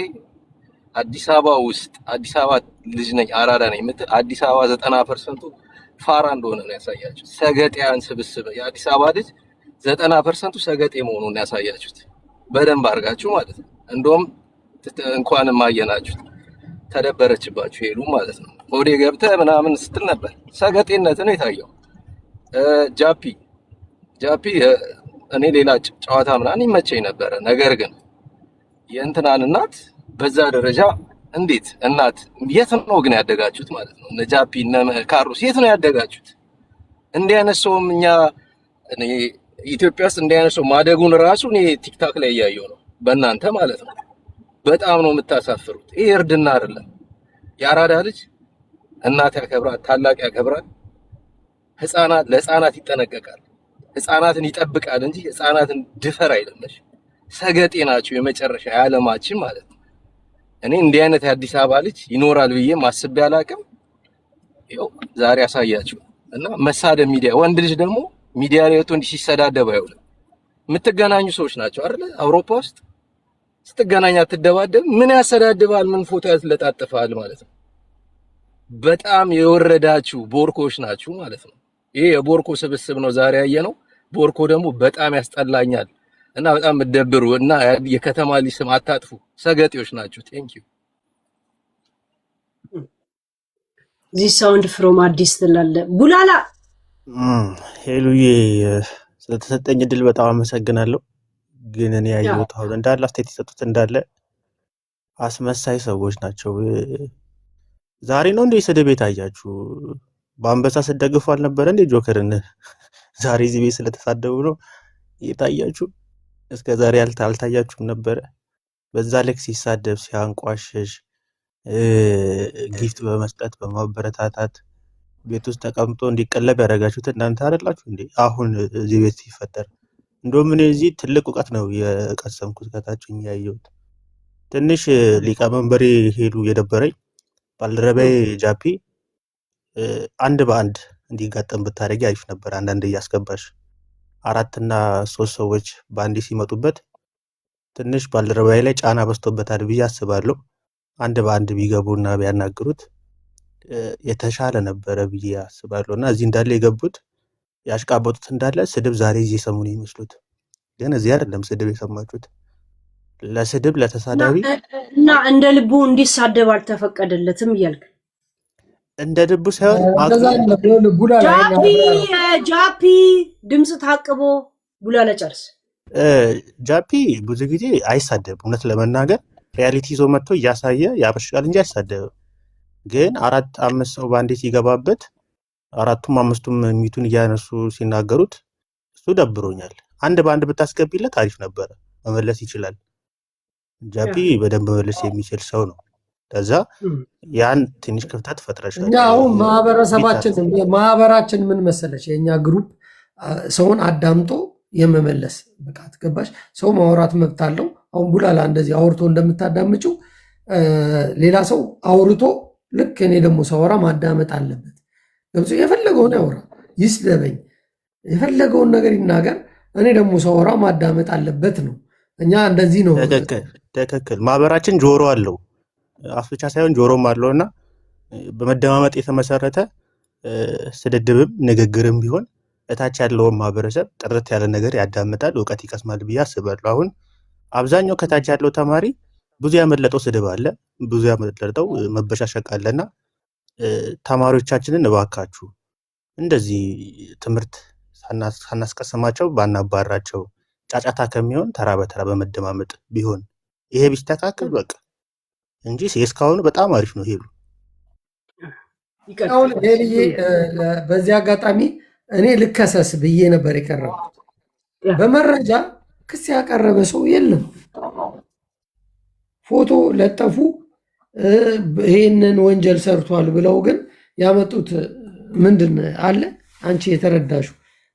አዲስ አበባ ውስጥ አዲስ አበባ ልጅ ነኝ አራዳ ነኝ የምትል አዲስ አበባ 90% ፋራ እንደሆነ ነው ያሳያችሁት። ሰገጤያን ስብስብ የአዲስ አበባ ልጅ 90% ሰገጤ መሆኑን ያሳያችሁት በደንብ አድርጋችሁ ማለት ነው። እንደውም እንኳንም አየናችሁት ተደበረችባችሁ ሄሉ ማለት ነው። ሆዴ ገብተህ ምናምን ስትል ነበር። ሰገጤነት ነው የታየው። ጃፒ እኔ ሌላ ጨዋታ ምናምን ይመቸኝ ነበረ። ነገር ግን የእንትናን እናት በዛ ደረጃ እንዴት እናት የት ነው ግን ያደጋችሁት ማለት ነው? እነ ጃፒ እነ ካርሎስ የት ነው ያደጋችሁት? እንዲህ አይነት ሰውም እኛ ኢትዮጵያ ውስጥ እንዲህ አይነት ሰው ማደጉን ራሱ እኔ ቲክታክ ላይ እያየሁ ነው በእናንተ ማለት ነው። በጣም ነው የምታሳፍሩት። ይሄ እርድና አይደለም። የአራዳ ልጅ እናት ያከብራል፣ ታላቅ ያከብራል። ለህፃናት ይጠነቀቃል፣ ህፃናትን ይጠብቃል እንጂ ህፃናትን ድፈር አይደለሽ። ሰገጤ ናቸው የመጨረሻ የዓለማችን ማለት ነው። እኔ እንዲህ አይነት የአዲስ አበባ ልጅ ይኖራል ብዬ ማስቤ አላቅም። ይኸው ዛሬ ያሳያችሁ እና መሳደብ ሚዲያ ወንድ ልጅ ደግሞ ሚዲያ ላይ ወጥቶ እንዲህ ሲሰዳደብ አይውልም። የምትገናኙ ሰዎች ናቸው አይደል? አውሮፓ ውስጥ ስትገናኝ አትደባደብ። ምን ያሰዳድባል? ምን ፎቶ ያስለጣጥፋል ማለት ነው። በጣም የወረዳችሁ ቦርኮዎች ናችሁ ማለት ነው። ይሄ የቦርኮ ስብስብ ነው ዛሬ ያየነው። ቦርኮ ደግሞ በጣም ያስጠላኛል እና በጣም የምትደብሩ እና የከተማ ልጅ ስም አታጥፉ። ሰገጤዎች ናችሁ። ቴንኪዩ ዚህ ሳውንድ ፍሮም አዲስ ትላለ ቡላላ። ሄሉዬ ስለተሰጠኝ እድል በጣም አመሰግናለሁ። ግን እኔ ያየሁት አሁን እንዳለ አስተያየት የሰጡት እንዳለ አስመሳይ ሰዎች ናቸው። ዛሬ ነው እንደ ስድብ ቤት አያችሁ? በአንበሳ ስደግፉ አልነበረ እንደ ጆከርን ዛሬ እዚህ ቤት ስለተሳደቡ ነው የታያችሁ? እስከ ዛሬ አልታያችሁም ነበረ? በዛ ልክ ሲሳደብ ሲያንቋሽሽ ጊፍት በመስጠት በማበረታታት ቤት ውስጥ ተቀምጦ እንዲቀለብ ያደረጋችሁት እናንተ አይደላችሁ እንዴ? አሁን እዚህ ቤት ሲፈጠር እንደውም እኔ እዚህ ትልቅ እውቀት ነው የቀሰምኩት ከታችኝ ያየሁት። ትንሽ ሊቀመንበሬ ሄሉ የደበረኝ ባልደረባዬ ጃፒ አንድ በአንድ እንዲጋጠም ብታደርጊ አሪፍ ነበር። አንዳንድ እያስገባሽ 4 እና 3 ሰዎች በአንድ ሲመጡበት ትንሽ ባልደረባዬ ላይ ጫና በዝቶበታል ብዬ አስባለሁ። አንድ በአንድ ቢገቡና ቢያናግሩት የተሻለ ነበረ ብዬ አስባለሁ። እና እዚህ እንዳለ የገቡት ያሽቃበጡት እንዳለ ስድብ ዛሬ እዚህ የሰሙ ነው የሚመስሉት። ግን እዚህ አይደለም ስድብ የሰማችሁት። ለስድብ ለተሳዳቢ እና እንደ ልቡ እንዲሳደብ አልተፈቀደለትም እያልክ እንደ ልቡ ሳይሆን ጃፒ ድምፅ ታቅቦ ቡላላ ጨርስ። ጃፒ ብዙ ጊዜ አይሳደብ። እውነት ለመናገር ሪያሊቲ ይዞ መጥቶ እያሳየ ያበሽቃል እንጂ አይሳደብም። ግን 4-5 ሰው በአንዴ ሲገባበት 4ቱም 5ቱም ሚቱን እያነሱ ሲናገሩት እሱ ደብሮኛል። አንድ በአንድ ብታስገቢለት አሪፍ ነበረ። መመለስ ይችላል። ጃፒ በደንብ መመለስ የሚችል ሰው ነው። ለዛ ያን ትንሽ ክፍተት ፈጥረሻል። አሁን ማህበራችን ምን መሰለች፣ የእኛ ግሩፕ ሰውን አዳምጦ የመመለስ ብቃት ገባሽ። ሰው ማውራት መብት አለው። አሁን ቡላላ እንደዚህ አውርቶ እንደምታዳምጪው ሌላ ሰው አውርቶ ልክ እኔ ደግሞ ሳወራ ማዳመጥ አለበት። የፈለገውን ያውራ፣ ይስደበኝ፣ የፈለገውን ነገር ይናገር። እኔ ደግሞ ሳወራ ማዳመጥ አለበት ነው። እኛ እንደዚህ ነው። ትክክል። ማህበራችን ጆሮ አለው፣ አፍ ብቻ ሳይሆን ጆሮም አለው እና በመደማመጥ የተመሰረተ ስድድብም ንግግርም ቢሆን እታች ያለውን ማህበረሰብ ጥርት ያለ ነገር ያዳምጣል፣ እውቀት ይቀስማል ብዬ አስባለሁ። አሁን አብዛኛው ከታች ያለው ተማሪ ብዙ ያመለጠው ስድብ አለ፣ ብዙ ያመለጠው መበሻሸቅ አለና ተማሪዎቻችንን እባካችሁ እንደዚህ ትምህርት ሳናስቀስማቸው ባናባራቸው ጫጫታ ከሚሆን ተራ በተራ በመደማመጥ ቢሆን ይሄ ቢስተካከል በቃ እንጂ እስካሁኑ በጣም አሪፍ ነው። ሄሉ አሁን ሄልዬ በዚህ አጋጣሚ እኔ ልከሰስ ብዬ ነበር የቀረብኩት። በመረጃ ክስ ያቀረበ ሰው የለም። ፎቶ ለጠፉ ይሄንን ወንጀል ሰርቷል ብለው ግን ያመጡት ምንድን አለ? አንቺ የተረዳሹ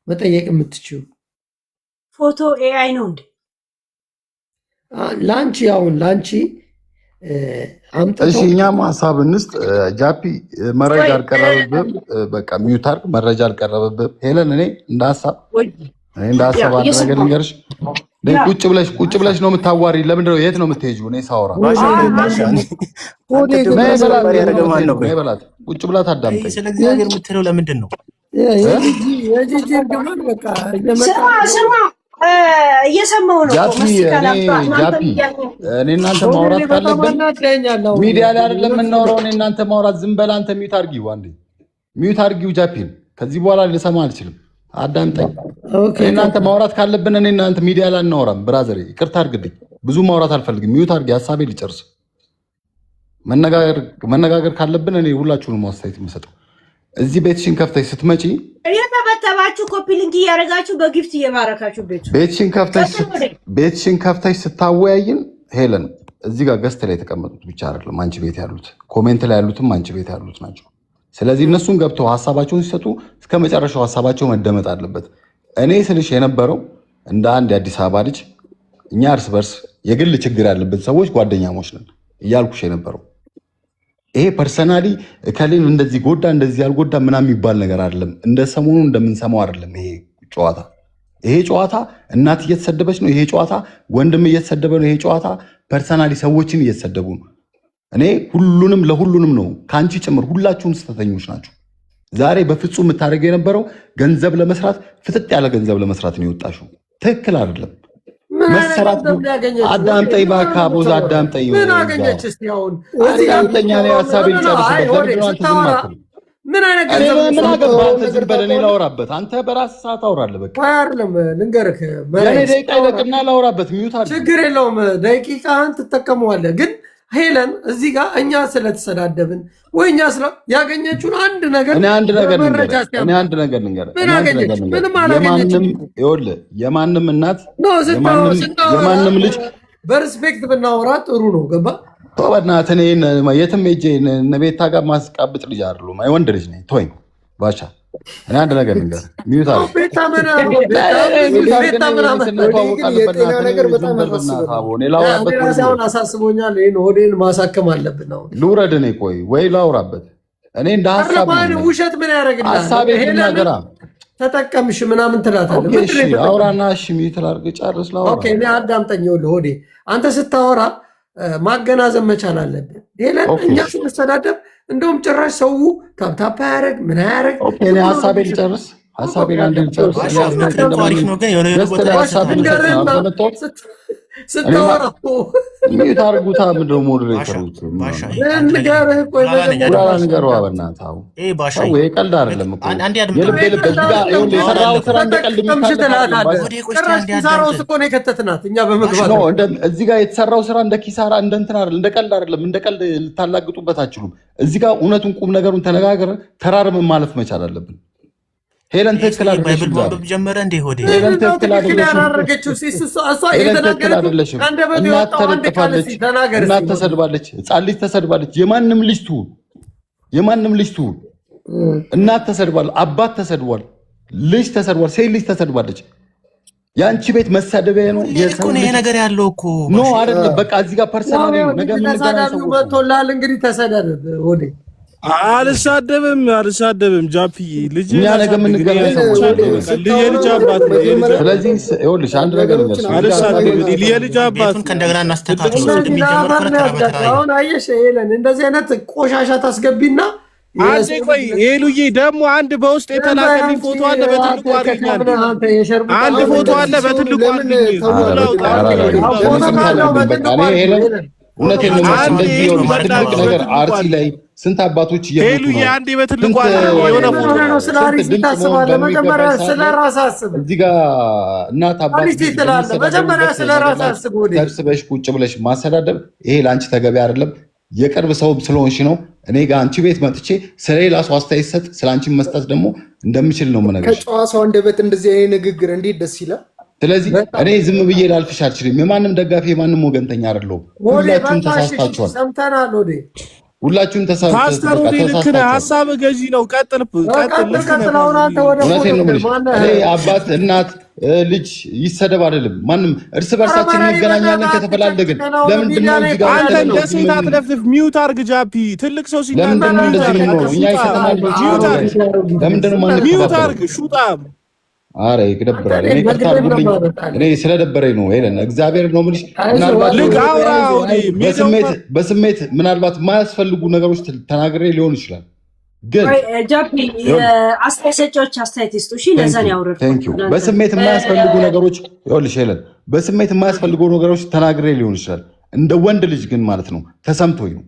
መጠየቅ የምትችሉ ፎቶ ኤአይ ነው እንዴ? ለአንቺ አሁን ለአንቺ እሺ፣ እኛም ሀሳብ እንስጥ። ጃፒ መረጃ አልቀረበብም፣ በቃ ሚዩት አድርግ። መረጃ አልቀረበብም። ሄለን እኔ እንደ ሀሳብ አንድ ነገር ልንገርሽ። ቁጭ ብለሽ ነው የምታዋሪ። ለምንድን ነው የት ነው የምትሄጂው? እኔ ሳወራ በላት ቁጭ ብላ ታዳምጠኝ። ስለ እግዚአብሔር የምትለው ለምንድን ነው? ስማ እየሰማሁ ነው። ጃፒ እኔ እናንተ ማውራት ካለብን ሚዲያ ላይ አይደለም የምናወራው። እኔ እናንተ ማውራት ዝም በል አንተ። ሚዩት አድርጊው፣ አንዴ ሚዩት አድርጊው ጃፒን። ከዚህ በኋላ ልሰማ አልችልም። አዳምጠኝ። እናንተ ማውራት ካለብን እኔ እናንተ ሚዲያ ላይ እናወራም። ብራዘር ይቅርታ አድርግልኝ፣ ብዙ ማውራት አልፈልግም። ሚዩት አድርጊ፣ ሀሳቤ ልጨርስ። መነጋገር ካለብን እኔ ሁላችሁንም አስተያየት የምሰጠው እዚህ ቤትሽን ከፍተሽ ስትመጪ እየተበተባችሁ ኮፒ ሊንክ እያደረጋችሁ በጊፍት እየባረካችሁ ቤትሽን ከፍተሽ ስታወያይን ሄለን እዚህ ጋር ገስት ላይ የተቀመጡት ብቻ አይደለም አንቺ ቤት ያሉት፣ ኮሜንት ላይ ያሉትም አንቺ ቤት ያሉት ናቸው። ስለዚህ እነሱን ገብተው ሀሳባቸውን ሲሰጡ እስከ መጨረሻው ሀሳባቸው መደመጥ አለበት። እኔ ስልሽ የነበረው እንደ አንድ የአዲስ አበባ ልጅ እኛ እርስ በርስ የግል ችግር ያለበት ሰዎች ጓደኛሞች ነን እያልኩሽ የነበረው ይሄ ፐርሰናሊ እከሌን እንደዚህ ጎዳ እንደዚህ ያልጎዳ ምናምን የሚባል ነገር አይደለም። እንደ ሰሞኑ እንደምንሰማው አይደለም። ይሄ ጨዋታ እናት እየተሰደበች ነው። ይሄ ጨዋታ ወንድም እየተሰደበ ነው። ይሄ ጨዋታ ፐርሰናሊ ሰዎችን እየተሰደቡ ነው። እኔ ሁሉንም ለሁሉንም ነው ከአንቺ ጭምር ሁላችሁም ስህተተኞች ናቸው። ዛሬ በፍጹም የምታደርገው የነበረው ገንዘብ ለመስራት ፍጥጥ ያለ ገንዘብ ለመስራት ነው የወጣሽው። ትክክል አይደለም። መሰራት አዳምጠኝ እባክህ አቦዛ አዳምጠኝ። ምን አገኘች እስቲ አሁን አዳምጠኝ። እኔ ሀሳቤን ልጨርስበት። ምን አይነት ገንዘብ ምን አገባህ አንተ? ዝም በል እኔ ላውራበት። አንተ በራስህ ሰዓት አውራለህ። በቃ አይደለም ልንገርህ፣ ለእኔ ደቂቃ ይለቅና ላውራበት። ሚዩት አድርግ። ችግር የለውም ደቂቃህን ትጠቀመዋለህ። ግን ሄለን እዚህ ጋር እኛ ስለተሰዳደብን ወይ እኛ ያገኘችውን አንድ ነገር የማንም እናት የማንም ልጅ በሪስፔክት ብናወራ ጥሩ ነው። ገባ በእናትህ እኔ የትም ሄጄ ቤታ ጋር ማስቃብጥ ልጅ አይደሉም። ወንድ ልጅ ነኝ። ተወኝ ባሻ። እኔ አንድ ነገር ልንገርህ። ሚዩት አለ አሳስቦኛል። ይሄን ሆዴን ማሳከም አለብን። አሁን ልውረድ እኔ ቆይ ወይ ላውራበት። እኔ እንደ ሀሳብ ውሸት ምን ያደርግልሃል? ሀሳቤ ነገራ ተጠቀምሽ ምናምን ትላታለህ። አውራና እሺ ሚዩት ላድርግ ጨርስ ላውራ። እኔ አዳምጠኝ። ሆዴ አንተ ስታወራ ማገናዘብ መቻል አለብን። ሄለን እኛ ስንሰዳደብ እንደውም ጭራሽ ሰው ታፕታፕ ያደረግ ምን ያደረግ። እኔ ሀሳቤን ልጨርስ። ሀሳቤን አንድ ልጨርስ። ስታወራ ሚዩት አድርጉታ። ምንድን ነው ሞዴሬተሮች ንገረዋ በእናትህ። ሰው ቀልድ አይደለም እኮ የልብ የሰራው ስራ እንደ ቀልድ የከተትናት እኛ በመግባት እዚህ ጋር የተሰራው ስራ እንደ ኪሳራ እንደ እንትን አይደለም፣ እንደ ቀልድ አይደለም። እንደ ቀልድ ልታላግጡበት አችሉም። እዚህ ጋር እውነቱን ቁም ነገሩን ተነጋገረ ተራርመን ማለፍ መቻል አለብን። ሄለን ትክክል አይደለሽም። ሄለን ትክክል አይደለሽም። እናት ተለጥፋለች፣ እናት ተሰድባለች፣ ህፃን ልጅ ተሰድባለች። የማንም ልጅ ትሁን እናት ተሰድባል፣ አባት ተሰድቧል፣ ልጅ ተሰድቧል፣ ሴት ልጅ ተሰድባለች። የአንቺ ቤት መሳደቢያ ነው። ይሄ ነገር ያለው እኮ ኖ አይደለም። በቃ እዚህ ጋር ፐርሰናል ነው። ነገ ምን መጥቶልሃል እንግዲህ ተሰደብ። አልሳደብም ጃፒዬ ልጅ እኛ ነገ የምንገናኝ ሰዎች የልጅ አባት ነው። ስለዚህ ይኸውልሽ አንድ ነገር የልጅ አባት ከእንደገና እናስተካክል። አሁን አየሽ ሄለን እንደዚህ አይነት ቆሻሻ ታስገቢና አንዴ ቆይ ሄሉዬ ደግሞ አንድ በውስጥ የተላከልኝ ፎቶ አለ በትልቁ አድርጊኛል። አንድ ፎቶ አለ በትልቁ አድርጊኝ። እውነቴን ነው። እንደዚህ ትልቅ ነገር አርሲ ላይ ስንት አባቶች እየሞቱ ነው። አንዴ በትልቁ የሆነ ፎቶ ነው። ስለ አርሲ ታስባለህ? መጀመሪያ ስለ ራስህ አስብ። እዚህ ጋር እናት አባት መጀመሪያ ስለ ራስህ አስብ። ተርስበሽ ቁጭ ብለሽ ማሰዳደብ ይሄ ለአንቺ ተገቢ አይደለም። የቅርብ ሰው ስለሆንሽ ነው። እኔ ጋር አንቺ ቤት መጥቼ ስለሌላ ሰው አስተያየት ሰጥ ስለ አንቺ መስጠት ደግሞ እንደምችል ነው የምነግርሽ። ከጨዋ ሰው አንደበት እንደዚህ አይነት ንግግር እንዴት ደስ ይላል። ስለዚህ እኔ ዝም ብዬ ላልፍሽ አልችልም። የማንም ደጋፊ የማንም ወገንተኛ አይደለሁም። ሁላችሁም ተሳስታችኋል። ሰምተናል። ሁላችሁም ፓስተር ወደ ልክ ነህ። ሀሳብ ገዢ ነው። ቀጥል። እውነቴን ነው የምልሽ። እኔ አባት እናት ልጅ ይሰደብ አይደለም። ማንም እርስ በርሳችን እንገናኛለን ከተፈላለግን። ለምንድን ነው እዚህ ጋር አንተ እንደ ሴት አትለፍልፍ። ሚውት አድርግ ጃፒ። ትልቅ ሰው ሲናገር ለምንድን ነው እንደዚህ የምንሆነው? እኛ የከተማ ልጆች ለምንድን ነው ሚውት አድርግ? ሹጣም አረ ይደብራል። እኔ ቅርታ አድርጉልኝ። እኔ ስለደበረኝ ነው ሄለን፣ እግዚአብሔር ነው የምልሽ። ምናልባት በስሜት ምናልባት የማያስፈልጉ ነገሮች ተናግሬ ሊሆን ይችላል። ግን ጃፒ አስተያየት ሰጪዎች አስተያየት ይስጡ። እሺ ለዛን ያውረድ። በስሜት የማያስፈልጉ ነገሮች ይኸውልሽ ሄለን፣ በስሜት የማያስፈልጉ ነገሮች ተናግሬ ሊሆን ይችላል። እንደ ወንድ ልጅ ግን ማለት ነው ተሰምቶኝ ነው።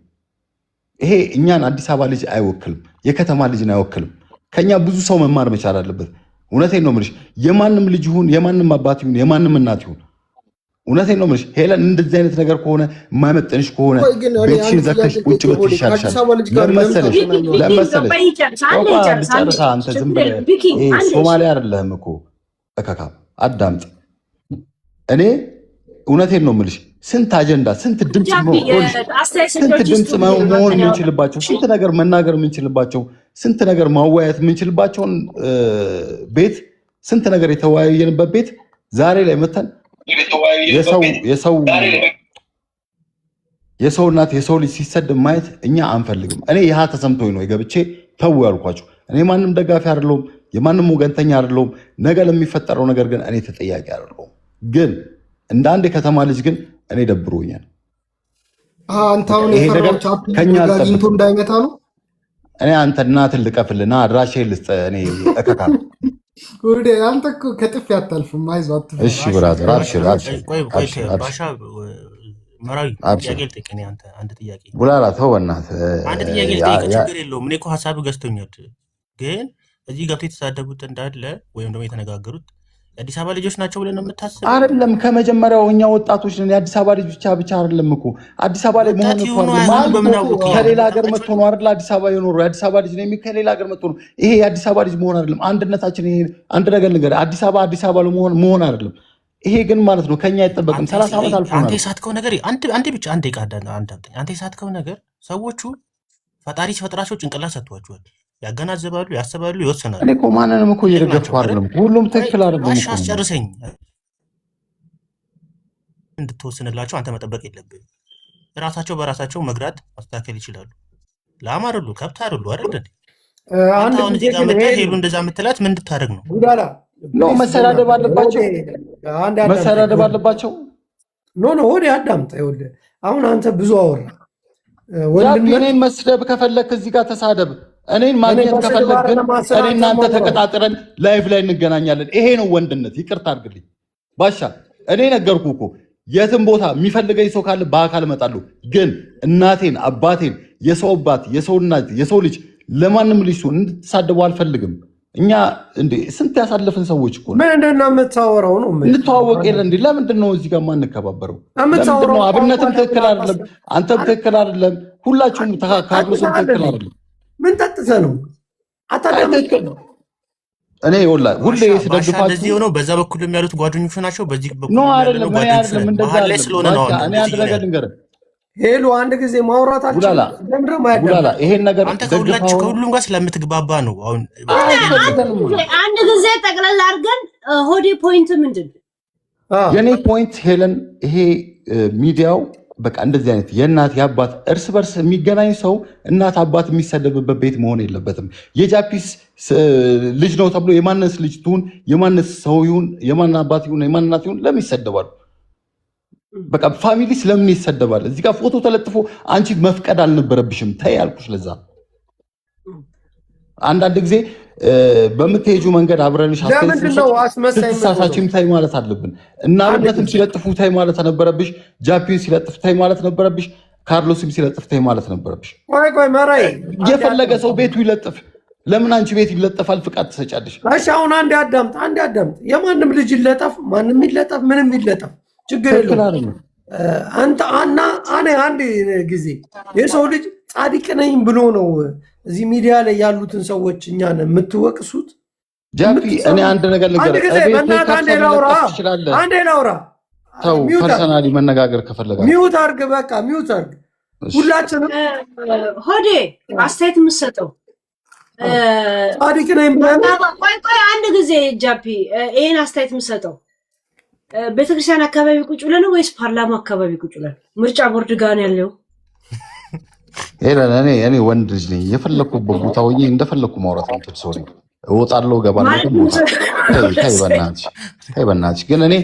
ይሄ እኛን አዲስ አበባ ልጅ አይወክልም፣ የከተማ ልጅን አይወክልም። ከኛ ብዙ ሰው መማር መቻል አለበት። እውነቴን ነው የምልሽ። የማንም ልጅ ይሁን የማንም አባት ይሁን የማንም እናት ይሁን እውነቴን ነው የምልሽ። ሄለን እንደዚህ አይነት ነገር ከሆነ የማይመጥንሽ ከሆነ ቤትሽን ዘግተሽ ቁጭ ብትይ ይሻልሻል። ለመሰለሽ አንተ ዝም ብለህ ሶማሊያ አይደለህም እኮ እከካ አዳምጥ። እኔ እውነቴን ነው የምልሽ። ስንት አጀንዳ ስንት ድምፅ መሆን የምንችልባቸው ስንት ነገር መናገር የምንችልባቸው ስንት ነገር ማወያየት የምንችልባቸውን ቤት ስንት ነገር የተወያየንበት ቤት ዛሬ ላይ መተን የሰው እናት የሰው ልጅ ሲሰድብ ማየት እኛ አንፈልግም። እኔ ይህ ተሰምቶኝ ነው የገብቼ ተው ያልኳቸው። እኔ ማንም ደጋፊ አይደለሁም፣ የማንም ወገንተኛ አይደለሁም። ነገ ለሚፈጠረው ነገር ግን እኔ ተጠያቂ አይደለሁም። ግን እንደ አንድ የከተማ ልጅ ግን እኔ ደብሮኛል። አንተ አሁን የፈራው ቻፕ ጋዚንቶ እንዳይመታ ነው። እኔ አንተ እናትን ልቀፍልና አድራሻዬን ልስጥ። እኔ እከካ ወደ አንተ እኮ ከጥፍ ያታልፍም። አይዞህ አትፈራ። እሺ ብራዘር አብሽር አብሽር። ባሻ መራዊ ጥያቄ ልጠይቅህ። አንድ ጥያቄ ቡላላ ተው በእናትህ አንድ ጥያቄ ልጠይቅህ። ችግር የለውም። እኔ እኮ ሀሳብ ገዝቶኛል። ግን እዚህ ገብተው የተሳደቡት እንዳለ ወይም ደግሞ የተነጋገሩት የአዲስ አበባ ልጆች ናቸው ብለን ነው የምታስበው? አይደለም። ከመጀመሪያው እኛ ወጣቶች ነን። የአዲስ አበባ ልጅ ብቻ አይደለም እኮ አዲስ አበባ ላይ መሆን እኮ ከሌላ ሀገር መጥቶ ነው አይደል? አዲስ አበባ የኖሩ የአዲስ አበባ ልጅ ነው ከሌላ ሀገር መጥቶ ነው። ይሄ የአዲስ አበባ ልጅ መሆን አይደለም። አንድነታችን ይሄ አንድ ነገር ነገር አዲስ አበባ መሆን አይደለም። ይሄ ግን ማለት ነው ከኛ አይጠበቅም። 30 ዓመት አልፎ አንተ የሳትከው ነገር አንተ ብቻ አንተ ይቃዳና አንተ የሳትከው ነገር ሰዎቹ ፈጣሪ ሲፈጥራቸው ጭንቅላት ሰጥቷቸዋል። ያገናዘባሉ፣ ያስባሉ፣ ይወሰናሉ። እኔ እኮ ማንንም እኮ እየደገፍኩ አይደለም። ሁሉም ትክክል አይደለም እኮ። አስጨርሰኝ። እንድትወስንላቸው አንተ መጠበቅ የለብህም። ራሳቸው በራሳቸው መግራት ማስተካከል ይችላሉ። ላም አይደሉ፣ ከብት አይደሉ አይደል? አንተ አሁን እዚህ ጋር መጥተህ ሄሉ እንደዛ የምትላት ምን እንድታደርግ ነው? ኖ መሰዳደብ አለባቸው፣ መሰዳደብ አለባቸው። ኖ ወደ አዳምጥ። ይኸውልህ አሁን አንተ ብዙ አወራ። እኔን መስደብ ከፈለክ እዚህ ጋር ተሳደብ። እኔን ማግኘት ከፈለግ ግን እኔ እናንተ ተቀጣጥረን ላይፍ ላይ እንገናኛለን። ይሄ ነው ወንድነት። ይቅርታ አድርግልኝ ባሻ። እኔ ነገርኩ እኮ የትም ቦታ የሚፈልገኝ ሰው ካለ በአካል እመጣለሁ። ግን እናቴን አባቴን የሰው አባት የሰው እናት የሰው ልጅ ለማንም ልጅ እንድትሳደቡ አልፈልግም። እኛ እንዴ ስንት ያሳለፍን ሰዎች እኮ ምንድን ነው የምታወራው? ነው እንተዋወቅ የለ እንዴ? ለምንድን ነው እዚህ ጋር የማንከባበረው? ለምንድን ነው አብነትም ትክክል አይደለም፣ አንተም ትክክል አይደለም፣ ሁላችሁም ካርሎስም ትክክል አይደለም። ምን ጠጥተህ ነው? አታደምጥ። እኔ ሁሌ ስደግፋችሁ እንደዚህ ሆነው በዛ በኩል ያሉት ጓደኞቹ ናቸው። በዚህ በኩል ነው አይደለም። እኔ አይደለም እንደዛ አይደለም። ስለሆነ ነው እኔ አንድ ነገር ልንገርህ ሄሉ፣ አንድ ጊዜ ማውራታችን ቡላላ ይሄን ነገር አንተ ከሁሉም ጋር ስለምትግባባ ነው። አሁን አንድ ጊዜ ጠቅላላ አድርገን ሆዴ ፖይንት ምንድን ነው? የኔ ፖይንት ሄለን፣ ይሄ ሚዲያው በቃ እንደዚህ አይነት የእናት የአባት እርስ በርስ የሚገናኝ ሰው እናት አባት የሚሰደብበት ቤት መሆን የለበትም። የጃፒስ ልጅ ነው ተብሎ የማንስ ልጅ ትሁን የማንስ ሰው ይሁን የማን አባት ይሁን የማን እናት ይሁን ለምን ይሰደባሉ? በቃ ፋሚሊ ስለምን ይሰደባል? እዚህ ጋር ፎቶ ተለጥፎ አንቺ መፍቀድ አልነበረብሽም ተይ ያልኩሽ ለዛ። አንዳንድ ጊዜ በምትሄጁ መንገድ አብረንሽ ስትሳሳችም ታይ ማለት አለብን። እና አብነትም ሲለጥፉ ታይ ማለት ነበረብሽ። ጃፒን ሲለጥፍ ታይ ማለት ነበረብሽ። ካርሎስም ሲለጥፍ ታይ ማለት ነበረብሽ። ቆይ መራይ የፈለገ ሰው ቤቱ ይለጥፍ። ለምን አንቺ ቤት ይለጠፋል? ፍቃድ ትሰጫለሽ? እሺ አሁን አንድ አዳምጥ። የማንም ልጅ ይለጠፍ፣ ማንም ይለጠፍ፣ ምንም ይለጠፍ ችግር የለውም። አንተ አንድ ጊዜ የሰው ልጅ ጻድቅ ነኝ ብሎ ነው እዚህ ሚዲያ ላይ ያሉትን ሰዎች እኛን የምትወቅሱት? ጃፒ እኔ አንድ ነገር ልንገርህ፣ አንዴ ላውራ። ተው ፐርሰናሊ መነጋገር ከፈለጋችሁ ሚውት አድርግ፣ በቃ ሚውት አድርግ። ሁላችንም ሆዴ አስተያየት የምትሰጠው ጻድቅ ነኝ ብለህ ቆይ አንድ ጊዜ ጃፒ ይሄን አስተያየት የምትሰጠው ቤተክርስቲያን አካባቢ ቁጭ ብለህ ነው ወይስ ፓርላማ አካባቢ ቁጭ ብለህ? ምርጫ ቦርድ ጋር ነው ያለው። እኔ ወንድ ልጅ ነኝ። የፈለኩበት ቦታ ሆኜ እንደፈለኩ ማውራት ነው። ሰው ነኝ። እወጣለሁ እገባለሁ። ተይ በእናትሽ ግን እኔ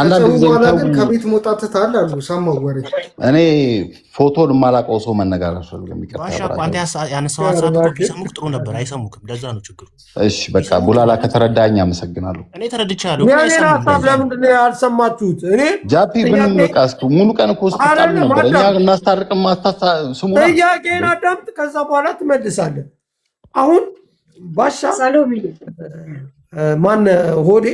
አንዳንድ ጊዜ ከቤት መውጣት ትታለህ ሰማሁ ወሬ። እኔ ፎቶን የማላውቀው ሰው መነጋገር ፈልገም ያነሳው ሀሳብ ቢሰሙክ ጥሩ ነበር፣ አይሰሙክም። ለዛ ነው ችግሩ። እሺ በቃ ቡላላ ከተረዳኝ አመሰግናለሁ። እኔ ተረድቻለሁ። የኔን ሀሳብ ለምንድን ነው ያልሰማችሁት? እኔ ጃፒ ምን በቃ ሙሉ ቀን እኮ ስትጣሉ ነበር። እኛ እናስታርቅም ስሙና ጥያቄን አዳምጥ፣ ከዛ በኋላ ትመልሳለህ። አሁን ባሻ ማን ሆዴ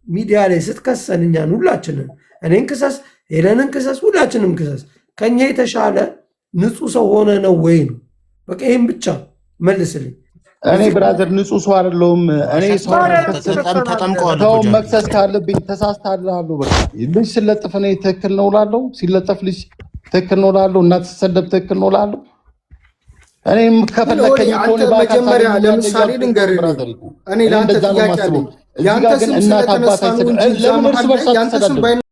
ሚዲያ ላይ ስትከሰን እኛን ሁላችንን እኔን ክሰስ፣ ሄለንን ክሰስ፣ ሁላችንም ክሰስ። ከኛ የተሻለ ንጹህ ሰው ሆነ ነው ወይ ነው? በቃ ይሄን ብቻ መልስልኝ። እኔ ብራዘር ንጹህ ሰው አይደለሁም። እኔ ሰው መክሰስ ካለብኝ ተሳስታለሁ። በቃ ልጅ ስለጥፍ እኔ ትክክል ነው እላለሁ። ሲለጠፍ ልጅ ትክክል ነው እላለሁ። እናት ስትሰደብ ትክክል ነው እላለሁ። እኔም ከፈለከኝ ሆነ መጀመሪያ ለምሳሌ ልንገርህ፣ እኔ ለአንተ ጥያቄ አለኝ። ያንተ ስም ስለተነሳ ነው እንጂ ለምን እርስ በርሳችሁ